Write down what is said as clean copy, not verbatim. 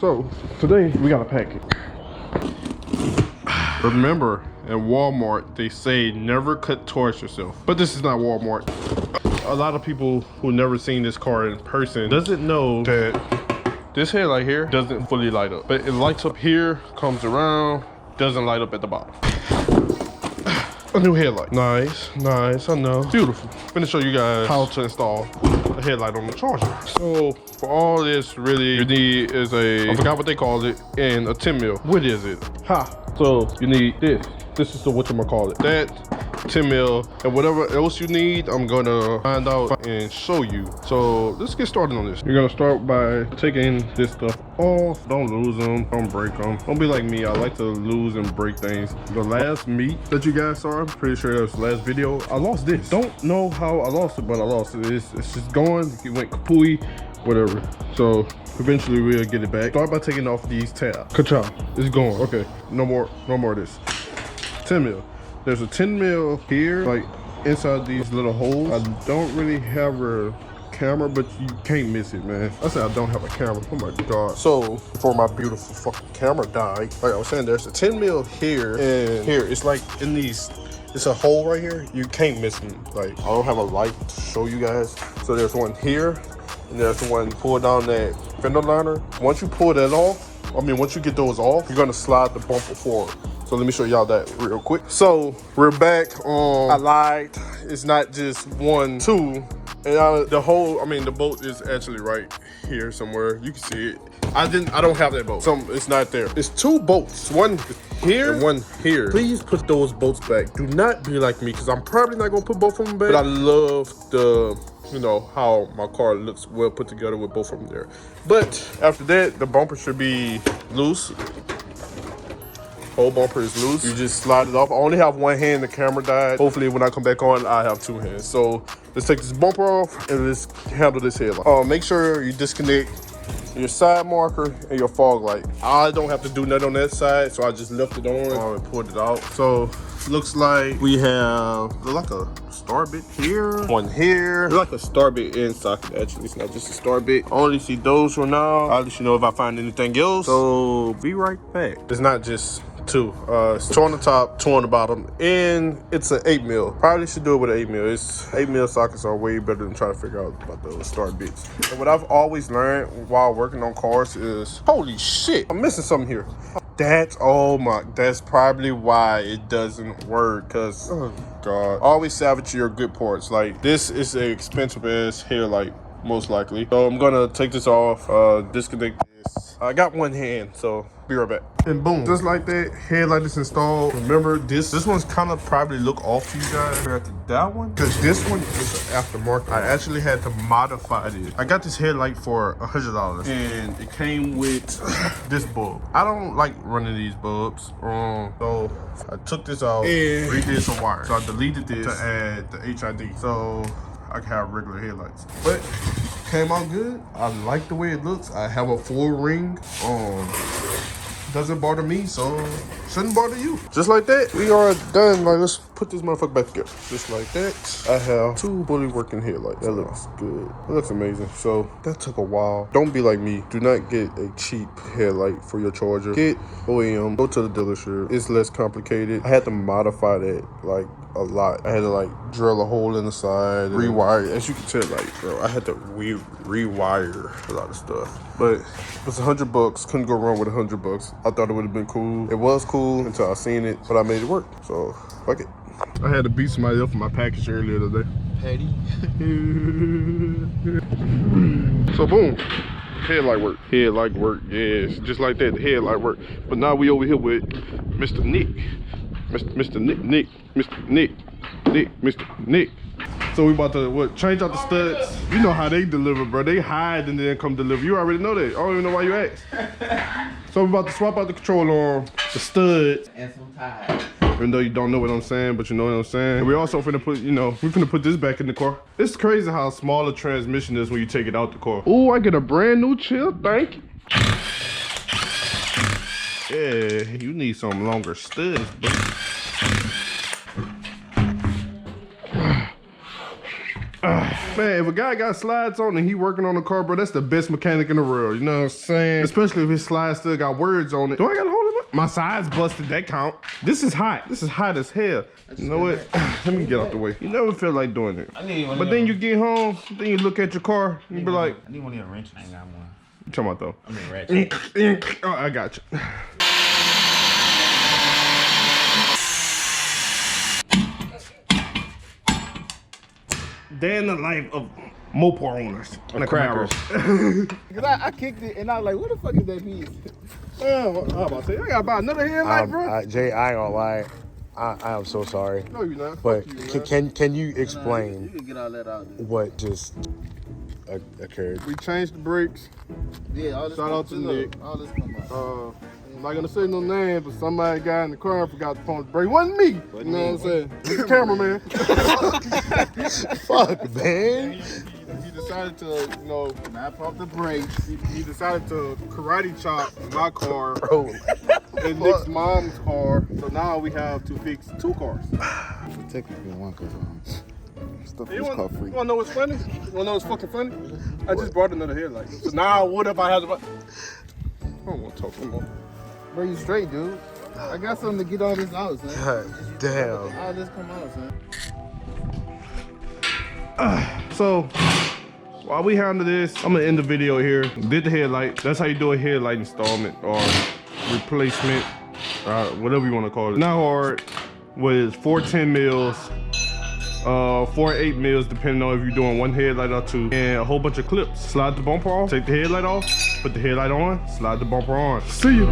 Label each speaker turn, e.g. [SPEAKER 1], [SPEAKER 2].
[SPEAKER 1] So today we got a package. Remember, in Walmart they say never cut towards yourself, but this is not Walmart. A lot of people who never seen this car in person doesn't know that this headlight here doesn't fully light up, but it lights up here, comes around, doesn't light up at the bottom. A new headlight. Nice, nice, I know. Beautiful. I'm gonna show you guys how to install a headlight on the charger. So for all this, really, you need is I forgot what they called it, and a 10 mil. What is it? Ha. So you need this. This is the whatchamacallit. That 10 mil and whatever else you need, I'm gonna find out and show you. So let's get started on this. You're gonna start by taking this stuff off. Don't lose them, don't break them. Don't be like me, I like to lose and break things. The last meat that you guys saw, I'm pretty sure that was the last video, I lost this. Don't know how I lost it, but I lost it. It's just gone, it went kapooey, whatever. So eventually we'll get it back. Start by taking off these tabs. Ka-chow, it's gone. Okay, no more of this. 10 mil. There's a 10 mil here, like inside these little holes. I don't really have a camera, but you can't miss it, man. I said I don't have a camera. Oh my god. So before my beautiful fucking camera died, like I was saying, there's a 10 mil here, and here it's like in these, it's a hole right here. You can't miss them. Like I don't have a light to show you guys. So there's one here, and there's one pull down that fender liner. Once you pull that off, once you get those off, you're gonna slide the bumper forward. So let me show y'all that real quick. So we're back on, I lied. It's not just 1, 2. And the whole, the bolt is actually right here somewhere. You can see it. I don't have that bolt. It's not there. It's 2 bolts. One here and one here. Please put those bolts back. Do not be like me, because I'm probably not gonna put both of them back. But I love the, how my car looks well put together with both of them there. But after that, the bumper should be loose. Whole bumper is loose. You just slide it off. I only have one hand, the camera died. Hopefully when I come back on, I have 2 hands. So let's take this bumper off and let's handle this headlight. Make sure you disconnect your side marker and your fog light. I don't have to do nothing on that side, so I just left it on and pulled it out. So looks like we have like a star bit here, one here. It's like a star bit in socket, actually. It's not just a star bit. I only see those for now. I'll let you know if I find anything else. So be right back. It's not just 2. It's 2 on the top, 2 on the bottom, and it's an 8 mil. Probably should do it with an 8 mil. 8 mil sockets are way better than trying to figure out about those star bits. And what I've always learned while working on cars is, holy shit, I'm missing something here. That's probably why it doesn't work, because, oh god, always salvage your good parts. Like, this is an expensive ass headlight, most likely. So I'm gonna take this off, disconnect this. I got one hand, so be right back. And boom, just like that, headlight is installed. Remember, this one's kind of probably look off to you guys compared to that one, because this one is an aftermarket. I actually had to modify it. I got this headlight for $100, and it came with this bulb. I don't like running these bulbs, so I took this out and redid some wire. So I deleted this to add the HID, so I can have regular headlights. But came out good. I like the way it looks. I have a full ring. Doesn't bother me, so shouldn't bother you. Just like that, we are done. Like, let's put this motherfucker back together. Just like that, I have 2 fully working headlights. That looks good. That looks amazing. So that took a while. Don't be like me. Do not get a cheap headlight for your charger. Get OEM. Go to the dealership. It's less complicated. I had to modify that like a lot. I had to like drill a hole in the side, rewire. As you can tell, like, bro, I had to rewire a lot of stuff. But it's $100. Couldn't go wrong with $100. I thought it would have been cool. It was cool until I seen it, but I made it work. So fuck it. I had to beat somebody up for my package earlier today. Patty. So boom. Headlight work. Headlight work. Yes, just like that. The headlight work. But now we over here with Mr. Nick. Mr. Nick. So we about to change out the studs. You know how they deliver, bro. They hide and then come deliver. You already know that. I don't even know why you asked. So we're about to swap out the control arm, the studs,
[SPEAKER 2] and some ties.
[SPEAKER 1] Even though you don't know what I'm saying, but you know what I'm saying. And we also finna put, we finna put this back in the car. It's crazy how small the transmission is when you take it out the car. Oh, I get a brand new chill, thank you. Yeah, you need some longer studs, bro. Man, if a guy got slides on and he working on a car, bro, that's the best mechanic in the world. You know what I'm saying? Especially if his slides still got words on it. Do I gotta hold it up? My sides busted, that count. This is hot. This is hot as hell. You know what? Let me get out the way. You never feel like doing it. But then you get home, then you look at your car, you be like,
[SPEAKER 2] I need one of your wrenches. I ain't got one.
[SPEAKER 1] You talking about though?
[SPEAKER 2] I mean, ratchet.
[SPEAKER 1] Oh, I got you. Day in the life of Mopar owners and the crackers.
[SPEAKER 3] Cause I kicked it and I was like, what the fuck is that piece? Oh, I was about to say, I gotta buy another headlight, bro.
[SPEAKER 4] Jay, I ain't gonna lie. I am so sorry.
[SPEAKER 3] No, you're not.
[SPEAKER 4] But
[SPEAKER 3] you,
[SPEAKER 4] can you explain
[SPEAKER 3] you can get all that out there.
[SPEAKER 4] what just occurred?
[SPEAKER 3] We changed the brakes.
[SPEAKER 5] Yeah, all this
[SPEAKER 3] Shout out to Nick.
[SPEAKER 5] All this come out.
[SPEAKER 3] I'm not gonna say no name, but somebody got in the car and forgot to pump the brake. It wasn't me. You know what I'm saying? It's the cameraman.
[SPEAKER 4] Fuck, man.
[SPEAKER 3] He decided to, you know, not pump the brakes. He decided to karate chop my car
[SPEAKER 4] Bro.
[SPEAKER 3] and Nick's mom's car. So now we have to fix 2 cars.
[SPEAKER 5] Technically one, cause stuff
[SPEAKER 3] You
[SPEAKER 5] was
[SPEAKER 3] wanna
[SPEAKER 5] called free.
[SPEAKER 3] know what's funny? You wanna know what's fucking funny? I just brought another headlight. So now what if I had to? I don't want to talk no more.
[SPEAKER 5] Bro, you straight, dude. I got something to get all this out, son.
[SPEAKER 4] God damn.
[SPEAKER 5] All this come out, son.
[SPEAKER 1] So, while we handle this, I'm gonna end the video here. Did the headlight. That's how you do a headlight installment or replacement, whatever you want to call it. Not hard. Was 410 mils, 4 mils, depending on if you're doing 1 headlight or 2, and a whole bunch of clips. Slide the bumper off, take the headlight off, put the headlight on, slide the bumper on. See you.